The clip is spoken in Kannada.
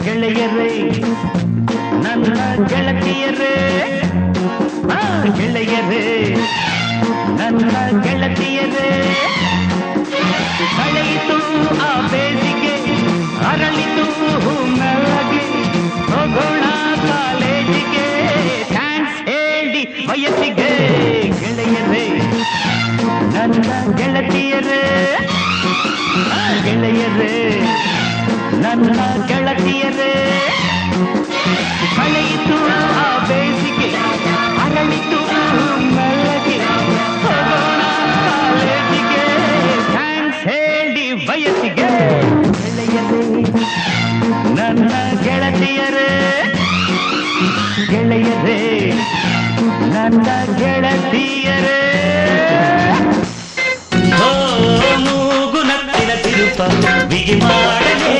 ಗೆಳೆಯರೇ ನನ್ನ ಗೆಳತಿಯರೇ ಗೆಳೆಯರೇ ನನ್ನ ಗೆಳತಿಯರೇ ಕಳೆಯಿತು ಆ ಬೇಸಿಗೆ ಅರಳಿತು ಮೆಲ್ಲಗೆ ಹೋಗೋಣ ಕಾಲೇಜಿಗೆ ಥ್ಯಾಂಕ್ಸ್ ಹೇಳಿ ವಯಸ್ಸಿಗೆ ಗೆಳೆಯರೇ ನನ್ನ ಗೆಳತಿಯರೇ ಗೆಳೆಯರೇ ನನ್ನ ಗೆಳತಿಯರೇ ಕಳೆಯಿತು ಆ ಬೇಸಿಗೆ ಅರಳಿತು ಮೆಲ್ಲಗೆ ಹೋಗೋಣ ಕಾಲೇಜಿಗೆ ಥ್ಯಾಂಕ್ಸ್ ಹೇಳಿ ವಯಸ್ಸಿಗೆ ಗೆಳೆಯರೇ ನನ್ನ ಗೆಳತಿಯರೇ ಗೆಳೆಯರೇ ನನ್ನ ಗೆಳತಿಯರೇ ಮೂಗು ನತ್ತಿನ ತಿರುಪ ಬಿಗಿ ಮಾಡಲೇ